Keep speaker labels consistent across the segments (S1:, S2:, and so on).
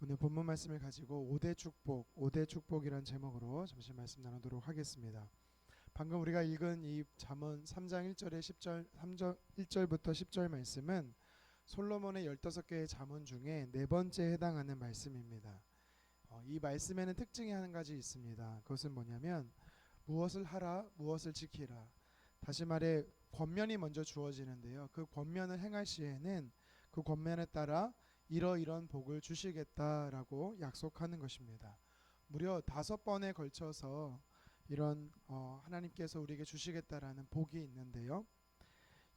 S1: 오늘 본문 말씀을 가지고 5대 축복, 5대 축복이란 제목으로 잠시 말씀 나누도록 하겠습니다. 방금 우리가 읽은 이 잠언 3장 1절에 10절 3절 1절부터 10절 말씀은 솔로몬의 15개의 잠언 중에 네 번째에 해당하는 말씀입니다. 이 말씀에는 특징이 한 가지 있습니다. 그것은 뭐냐면 무엇을 하라, 무엇을 지키라. 다시 말해 권면이 먼저 주어지는데요. 그 권면을 행할 시에는 그 권면에 따라 이러이러한 복을 주시겠다라고 약속하는 것입니다. 무려 5번에 걸쳐서 이런 하나님께서 우리에게 주시겠다라는 복이 있는데요.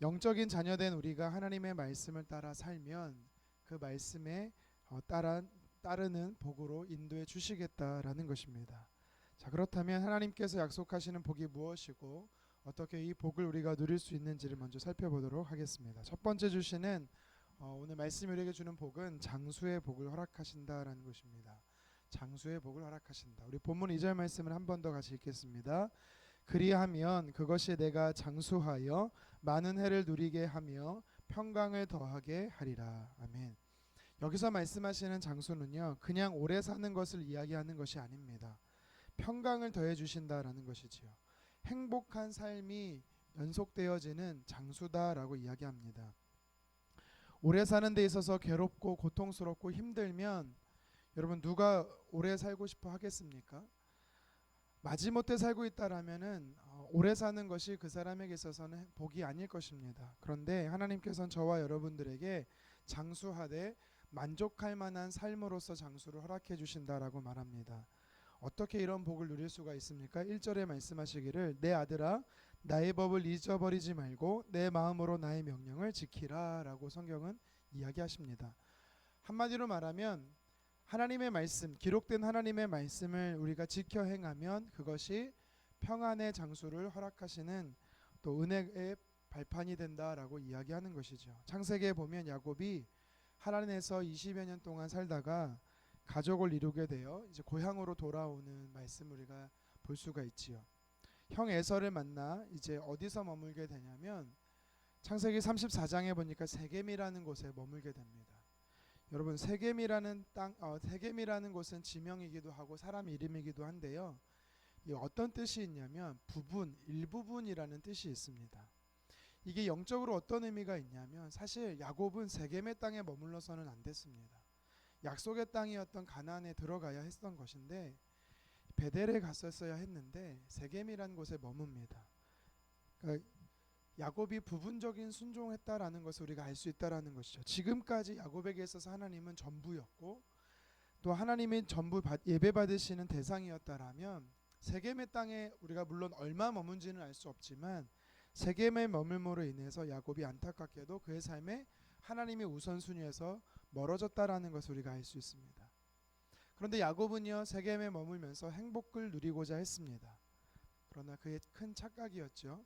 S1: 영적인 자녀된 우리가 하나님의 말씀을 따라 살면 그 말씀에 따르는 복으로 인도해 주시겠다라는 것입니다. 자, 그렇다면 하나님께서 약속하시는 복이 무엇이고 어떻게 이 복을 우리가 누릴 수 있는지를 먼저 살펴보도록 하겠습니다. 첫 번째 주시는 오늘 말씀이 우리에게 주는 복은 장수의 복을 허락하신다라는 것입니다. 장수의 복을 허락하신다. 우리 본문 2절 말씀을 한 번 더 같이 읽겠습니다. 그리하면 그것이 내가 장수하여 많은 해를 누리게 하며 평강을 더하게 하리라. 아멘. 여기서 말씀하시는 장수는요, 그냥 오래 사는 것을 이야기하는 것이 아닙니다. 평강을 더해 주신다라는 것이지요. 행복한 삶이 연속되어지는 장수다라고 이야기합니다. 오래 사는 데 있어서 괴롭고 고통스럽고 힘들면 여러분 누가 오래 살고 싶어 하겠습니까? 마지못해 살고 있다라면은 오래 사는 것이 그 사람에게 있어서는 복이 아닐 것입니다. 그런데 하나님께서는 저와 여러분들에게 장수하되 만족할 만한 삶으로서 장수를 허락해 주신다라고 말합니다. 어떻게 이런 복을 누릴 수가 있습니까? 1절에 말씀하시기를 내 아들아 나의 법을 잊어버리지 말고 내 마음으로 나의 명령을 지키라 라고 성경은 이야기하십니다. 한마디로 말하면 하나님의 말씀, 기록된 하나님의 말씀을 우리가 지켜 행하면 그것이 평안의 장수를 허락하시는 또 은혜의 발판이 된다라고 이야기하는 것이죠. 창세기에 보면 야곱이 하란에서 20여 년 동안 살다가 가족을 이루게 되어 이제 고향으로 돌아오는 말씀을 우리가 볼 수가 있지요. 형 에서를 만나 이제 어디서 머물게 되냐면 창세기 34장에 보니까 세겜이라는 곳에 머물게 됩니다. 여러분 세겜이라는 세겜이라는 곳은 지명이기도 하고 사람 이름이기도 한데요. 이 어떤 뜻이 있냐면 부분, 일부분이라는 뜻이 있습니다. 이게 영적으로 어떤 의미가 있냐면 사실 야곱은 세겜의 땅에 머물러서는 안 됐습니다. 약속의 땅이었던 가나안에 들어가야 했던 것인데 베델에 갔었어야 했는데 세겜이라는 곳에 머뭅니다. 그러니까 야곱이 부분적인 순종했다라는 것을 우리가 알 수 있다라는 것이죠. 지금까지 야곱에게 있어서 하나님은 전부였고 또 하나님이 전부 예배받으시는 대상이었다라면 세겜의 땅에 우리가 물론 얼마 머문지는 알 수 없지만 세겜의 머물므로 인해서 야곱이 안타깝게도 그의 삶에 하나님의 우선순위에서 멀어졌다라는 것을 우리가 알 수 있습니다. 그런데 야곱은요 세겜에 머물면서 행복을 누리고자 했습니다. 그러나 그의 큰 착각이었죠.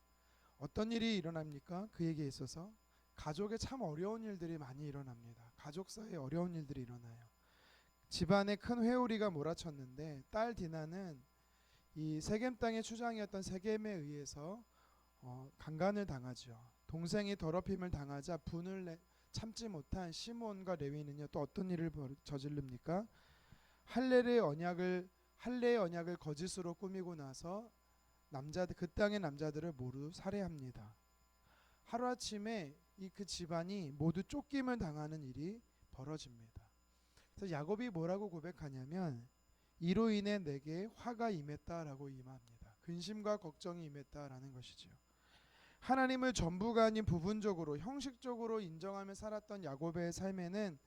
S1: 어떤 일이 일어납니까? 그에게 있어서 가족에 참 어려운 일들이 많이 일어납니다. 가족 사이에 어려운 일들이 일어나요. 집안에 큰 회오리가 몰아쳤는데 딸 디나는 이 세겜 땅의 추장이었던 세겜에 의해서 강간을 당하죠. 동생이 더럽힘을 당하자 분을 참지 못한 시므온과 레위는요 또 어떤 일을 저지릅니까? 할례의 언약을 거짓으로 꾸미고 나서 그 땅의 남자들을 모두 살해합니다. 하루아침에 그 집안이 모두 쫓김을 당하는 일이 벌어집니다. 그래서 야곱이 뭐라고 고백하냐면 이로 인해 내게 화가 임했다라고 임합니다. 근심과 걱정이 임했다라는 것이죠. 하나님을 전부가 아닌 부분적으로 형식적으로 인정하며 살았던 야곱의 삶에는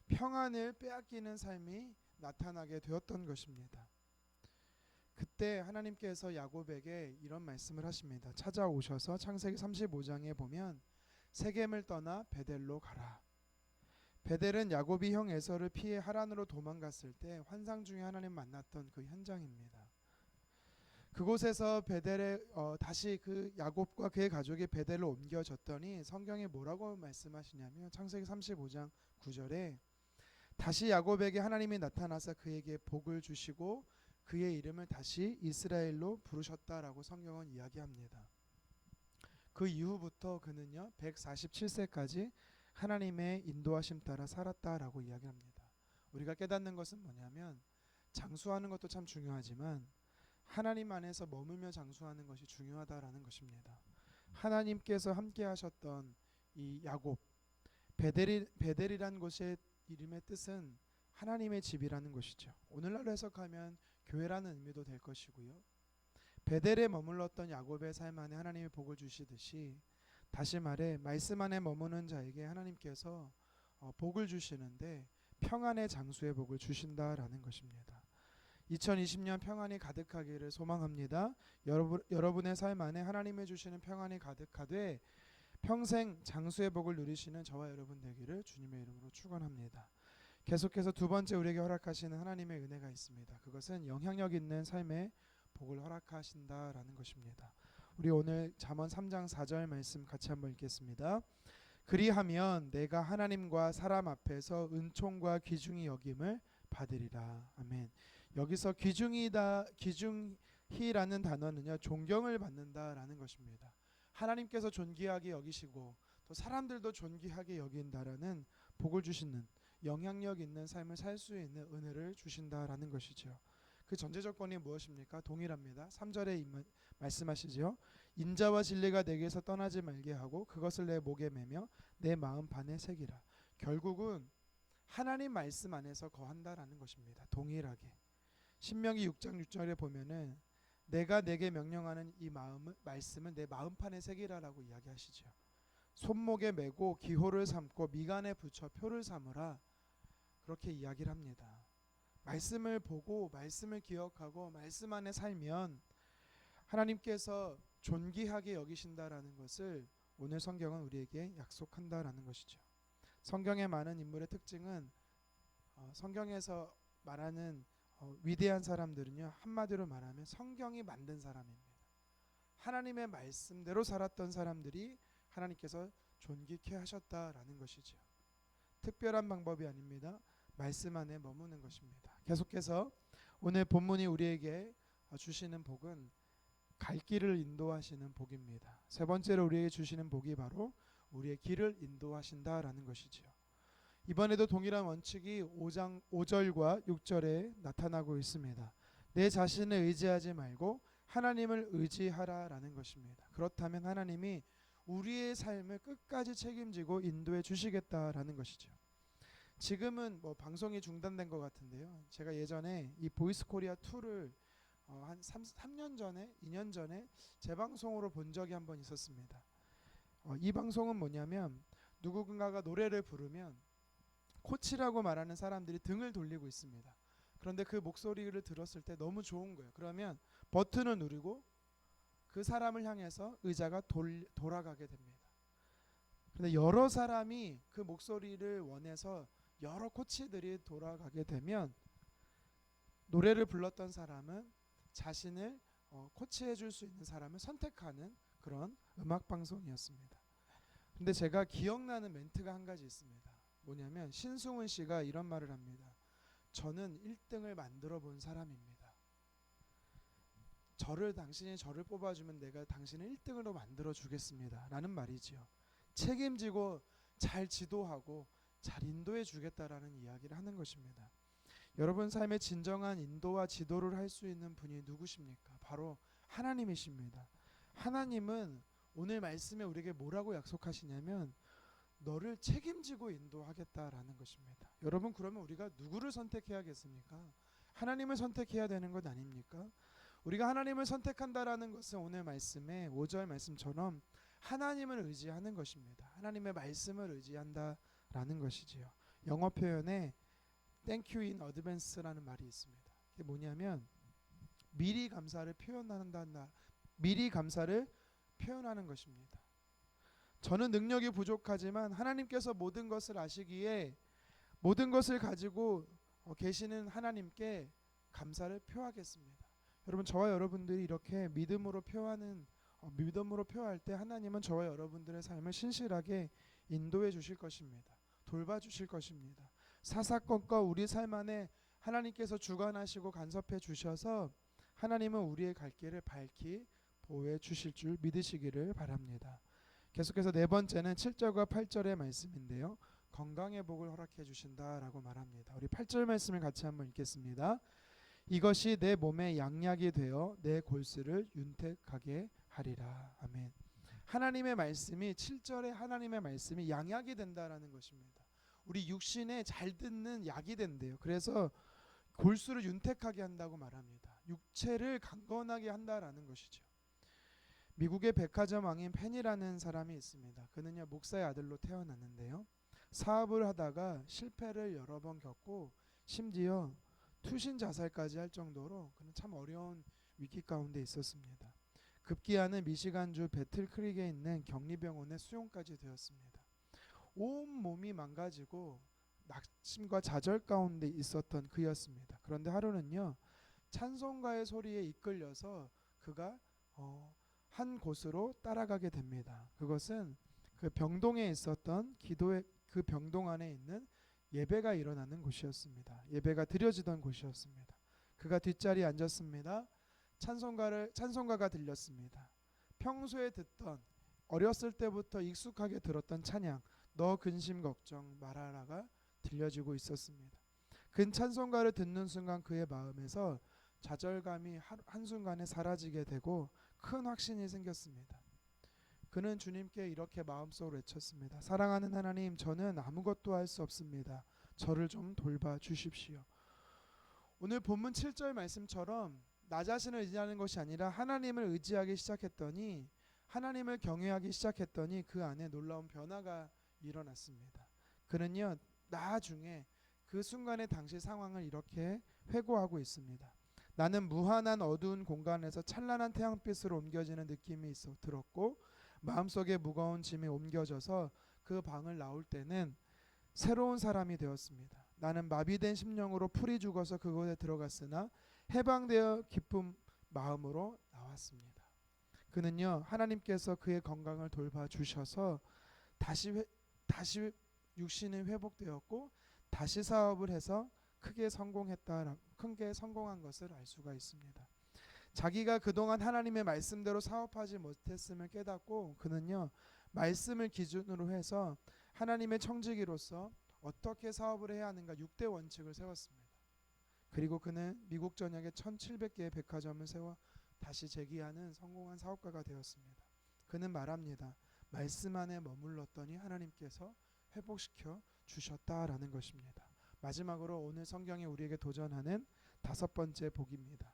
S1: 평안을 빼앗기는 삶이 나타나게 되었던 것입니다. 그때 하나님께서 야곱에게 이런 말씀을 하십니다. 찾아오셔서 창세기 35장에 보면 세겜을 떠나 베델로 가라. 베델은 야곱이 형 에서를 피해 하란으로 도망갔을 때 환상 중에 하나님 만났던 그 현장입니다. 그곳에서 베델에 다시 그 야곱과 그의 가족이 베델로 옮겨졌더니 성경에 뭐라고 말씀하시냐면 창세기 35장 9절에 다시 야곱에게 하나님이 나타나서 그에게 복을 주시고 그의 이름을 다시 이스라엘로 부르셨다라고 성경은 이야기합니다. 그 이후부터 그는요 147세까지 하나님의 인도하심 따라 살았다라고 이야기합니다. 우리가 깨닫는 것은 뭐냐면 장수하는 것도 참 중요하지만 하나님 안에서 머물며 장수하는 것이 중요하다라는 것입니다. 하나님께서 함께 하셨던 이 야곱 베델이란 곳의 이름의 뜻은 하나님의 집이라는 것이죠. 오늘날로 해석하면 교회라는 의미도 될 것이고요. 베델에 머물렀던 야곱의 삶 안에 하나님의 복을 주시듯이 다시 말해 말씀 안에 머무는 자에게 하나님께서 복을 주시는데 평안의 장수의 복을 주신다라는 것입니다. 2020년 평안이 가득하기를 소망합니다. 여러분의 삶 안에 하나님의 주시는 평안이 가득하되 평생 장수의 복을 누리시는 저와 여러분 되기를 주님의 이름으로 축원합니다. 계속해서 두 번째 우리에게 허락하시는 하나님의 은혜가 있습니다. 그것은 영향력 있는 삶의 복을 허락하신다라는 것입니다. 우리 오늘 잠언 3장 4절 말씀 같이 한번 읽겠습니다. 그리하면 내가 하나님과 사람 앞에서 은총과 귀중히 여김을 받으리라. 아멘. 여기서 귀중히라는 단어는요, 존경을 받는다라는 것입니다. 하나님께서 존귀하게 여기시고 또 사람들도 존귀하게 여긴다라는 복을 주시는 영향력 있는 삶을 살 수 있는 은혜를 주신다라는 것이죠. 그 전제 조건이 무엇입니까? 동일합니다. 3절에 말씀하시죠. 인자와 진리가 내게서 떠나지 말게 하고 그것을 내 목에 매며 내 마음 판에 새기라. 결국은 하나님 말씀 안에서 거한다라는 것입니다. 동일하게. 신명기 6장 6절에 보면은 내가 내게 명령하는 이 말씀은 내 마음판에 새기라라고 이야기하시죠. 손목에 메고 기호를 삼고 미간에 붙여 표를 삼으라, 그렇게 이야기를 합니다. 말씀을 보고 말씀을 기억하고 말씀 안에 살면 하나님께서 존귀하게 여기신다라는 것을 오늘 성경은 우리에게 약속한다라는 것이죠. 성경의 많은 인물의 특징은 성경에서 말하는 위대한 사람들은요, 한마디로 말하면 성경이 만든 사람입니다. 하나님의 말씀대로 살았던 사람들이 하나님께서 존귀케 하셨다라는 것이죠. 특별한 방법이 아닙니다. 말씀 안에 머무는 것입니다. 계속해서 오늘 본문이 우리에게 주시는 복은 갈 길을 인도하시는 복입니다. 세 번째로 우리에게 주시는 복이 바로 우리의 길을 인도하신다라는 것이죠. 이번에도 동일한 원칙이 5절과 6절에 나타나고 있습니다. 내 자신을 의지하지 말고 하나님을 의지하라라는 것입니다. 그렇다면 하나님이 우리의 삶을 끝까지 책임지고 인도해 주시겠다라는 것이죠. 지금은 방송이 중단된 것 같은데요. 제가 예전에 이 보이스 코리아 2를 한 3년 전에 2년 전에 재방송으로 본 적이 한번 있었습니다. 이 방송은 뭐냐면 누군가가 노래를 부르면 코치라고 말하는 사람들이 등을 돌리고 있습니다. 그런데 그 목소리를 들었을 때 너무 좋은 거예요. 그러면 버튼을 누르고 그 사람을 향해서 의자가 돌아가게 됩니다. 그런데 여러 사람이 그 목소리를 원해서 여러 코치들이 돌아가게 되면 노래를 불렀던 사람은 자신을 코치해 줄 수 있는 사람을 선택하는 그런 음악 방송이었습니다. 근데 제가 기억나는 멘트가 한 가지 있습니다. 뭐냐면 신승훈 씨가 이런 말을 합니다. 저는 1등을 만들어 본 사람입니다. 당신이 저를 뽑아주면 내가 당신을 1등으로 만들어 주겠습니다 라는 말이지요. 책임지고 잘 지도하고 잘 인도해 주겠다라는 이야기를 하는 것입니다. 여러분 삶의 진정한 인도와 지도를 할 수 있는 분이 누구십니까? 바로 하나님이십니다. 하나님은 오늘 말씀에 우리에게 뭐라고 약속하시냐면 너를 책임지고 인도하겠다라는 것입니다. 여러분, 그러면 우리가 누구를 선택해야겠습니까? 하나님을 선택해야 되는 것 아닙니까? 우리가 하나님을 선택한다라는 것은 오늘 말씀의 5절 말씀처럼 하나님을 의지하는 것입니다. 하나님의 말씀을 의지한다라는 것이지요. 영어 표현에 Thank you in advance라는 말이 있습니다. 이게 뭐냐면 미리 감사를 표현하는 것입니다. 저는 능력이 부족하지만 하나님께서 모든 것을 아시기에 모든 것을 가지고 계시는 하나님께 감사를 표하겠습니다. 여러분, 저와 여러분들이 이렇게 믿음으로 표할 때 하나님은 저와 여러분들의 삶을 신실하게 인도해 주실 것입니다. 돌봐주실 것입니다. 사사건건 우리 삶 안에 하나님께서 주관하시고 간섭해 주셔서 하나님은 우리의 갈 길을 밝히 보호해 주실 줄 믿으시기를 바랍니다. 계속해서 네 번째는 7절과 8절의 말씀인데요. 건강의 복을 허락해 주신다라고 말합니다. 우리 8절 말씀을 같이 한번 읽겠습니다. 이것이 내 몸에 양약이 되어 내 골수를 윤택하게 하리라. 아멘. 하나님의 말씀이 7절에 하나님의 말씀이 양약이 된다라는 것입니다. 우리 육신에 잘 듣는 약이 된대요. 그래서 골수를 윤택하게 한다고 말합니다. 육체를 강건하게 한다라는 것이죠. 미국의 백화점 왕인 펜이라는 사람이 있습니다. 그는요 목사의 아들로 태어났는데요. 사업을 하다가 실패를 여러 번 겪고 심지어 투신 자살까지 할 정도로 그는 참 어려운 위기 가운데 있었습니다. 급기야는 미시간주 배틀크릭에 있는 격리병원에 수용까지 되었습니다. 온 몸이 망가지고 낙심과 좌절 가운데 있었던 그였습니다. 그런데 하루는요 찬송가의 소리에 이끌려서 그가 한 곳으로 따라가게 됩니다. 그것은 그 병동에 있었던 기도의 그 병동 안에 있는 예배가 일어나는 곳이었습니다. 예배가 드려지던 곳이었습니다. 그가 뒷자리에 앉았습니다. 찬송가가 들렸습니다. 평소에 듣던 어렸을 때부터 익숙하게 들었던 찬양 너 근심 걱정 말아라가 들려지고 있었습니다. 그 찬송가를 듣는 순간 그의 마음에서 좌절감이 한순간에 사라지게 되고 큰 확신이 생겼습니다. 그는 주님께 이렇게 마음속으로 외쳤습니다. 사랑하는 하나님, 저는 아무것도 할 수 없습니다. 저를 좀 돌봐 주십시오. 오늘 본문 7절 말씀처럼 나 자신을 의지하는 것이 아니라 하나님을 의지하기 시작했더니 하나님을 경외하기 시작했더니 그 안에 놀라운 변화가 일어났습니다. 그는요 나중에 그 순간의 당시 상황을 이렇게 회고하고 있습니다. 나는 무한한 어두운 공간에서 찬란한 태양빛으로 옮겨지는 느낌이 들었고 마음속에 무거운 짐이 옮겨져서 그 방을 나올 때는 새로운 사람이 되었습니다. 나는 마비된 심령으로 풀이 죽어서 그곳에 들어갔으나 해방되어 기쁜 마음으로 나왔습니다. 그는요 하나님께서 그의 건강을 돌봐주셔서 다시 육신이 회복되었고 다시 사업을 해서 크게 성공한 것을 알 수가 있습니다. 자기가 그동안 하나님의 말씀대로 사업하지 못했음을 깨닫고 그는요 말씀을 기준으로 해서 하나님의 청지기로서 어떻게 사업을 해야 하는가 6대 원칙을 세웠습니다. 그리고 그는 미국 전역에 1700개의 백화점을 세워 다시 재기하는 성공한 사업가가 되었습니다. 그는 말합니다. 말씀 안에 머물렀더니 하나님께서 회복시켜 주셨다라는 것입니다. 마지막으로 오늘 성경이 우리에게 도전하는 5번째 복입니다.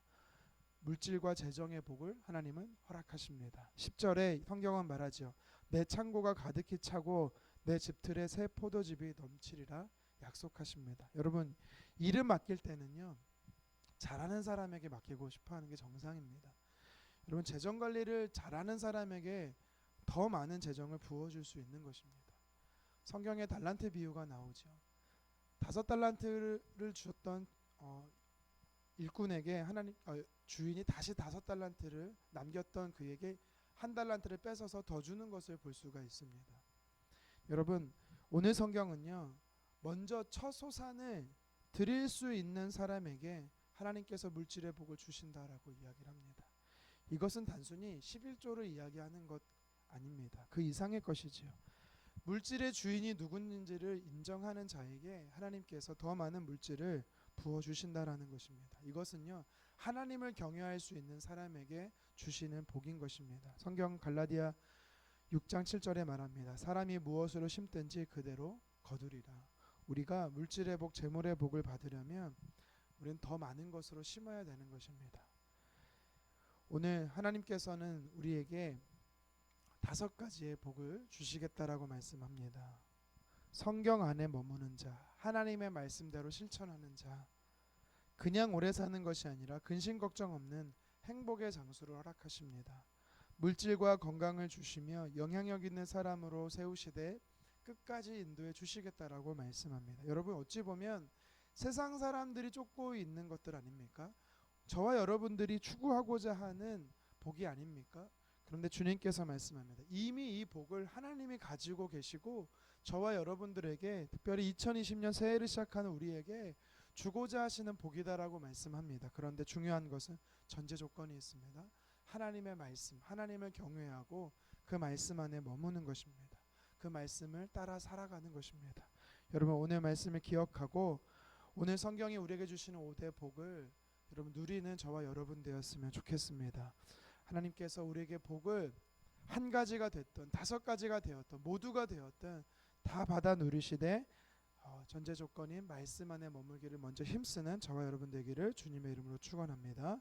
S1: 물질과 재정의 복을 하나님은 허락하십니다. 10절에 성경은 말하죠. 내 창고가 가득히 차고 내 집틀에 새 포도즙이 넘치리라 약속하십니다. 여러분 일을 맡길 때는요 잘하는 사람에게 맡기고 싶어하는 게 정상입니다. 여러분 재정 관리를 잘하는 사람에게 더 많은 재정을 부어줄 수 있는 것입니다. 성경에 달란트 비유가 나오죠. 5달란트를 주었던 일꾼에게 주인이 다시 5달란트를 남겼던 그에게 1달란트를 뺏어서 더 주는 것을 볼 수가 있습니다. 여러분 오늘 성경은요 먼저 첫 소산을 드릴 수 있는 사람에게 하나님께서 물질의 복을 주신다라고 이야기를 합니다. 이것은 단순히 11조를 이야기하는 것 아닙니다. 그 이상의 것이지요. 물질의 주인이 누군지를 인정하는 자에게 하나님께서 더 많은 물질을 부어주신다라는 것입니다. 이것은요 하나님을 경외할 수 있는 사람에게 주시는 복인 것입니다. 성경 갈라디아 6장 7절에 말합니다. 사람이 무엇으로 심든지 그대로 거두리라. 우리가 물질의 복, 재물의 복을 받으려면 우리는 더 많은 것으로 심어야 되는 것입니다. 오늘 하나님께서는 우리에게 5가지의 복을 주시겠다라고 말씀합니다. 성경 안에 머무는 자, 하나님의 말씀대로 실천하는 자, 그냥 오래 사는 것이 아니라 근심 걱정 없는 행복의 장수를 허락하십니다. 물질과 건강을 주시며 영향력 있는 사람으로 세우시되 끝까지 인도해 주시겠다라고 말씀합니다. 여러분 어찌 보면 세상 사람들이 쫓고 있는 것들 아닙니까? 저와 여러분들이 추구하고자 하는 복이 아닙니까? 그런데 주님께서 말씀합니다. 이미 이 복을 하나님이 가지고 계시고 저와 여러분들에게 특별히 2020년 새해를 시작하는 우리에게 주고자 하시는 복이다라고 말씀합니다. 그런데 중요한 것은 전제 조건이 있습니다. 하나님의 말씀, 하나님을 경외하고 그 말씀 안에 머무는 것입니다. 그 말씀을 따라 살아가는 것입니다. 여러분 오늘 말씀을 기억하고 오늘 성경이 우리에게 주시는 5대 복을 여러분 누리는 저와 여러분 되었으면 좋겠습니다. 하나님께서 우리에게 복을 한 가지가 됐든 5가지가 되었든 모두가 되었든 다 받아 누리시되 전제 조건인 말씀 안에 머물기를 먼저 힘쓰는 저와 여러분 되기를 주님의 이름으로 축원합니다.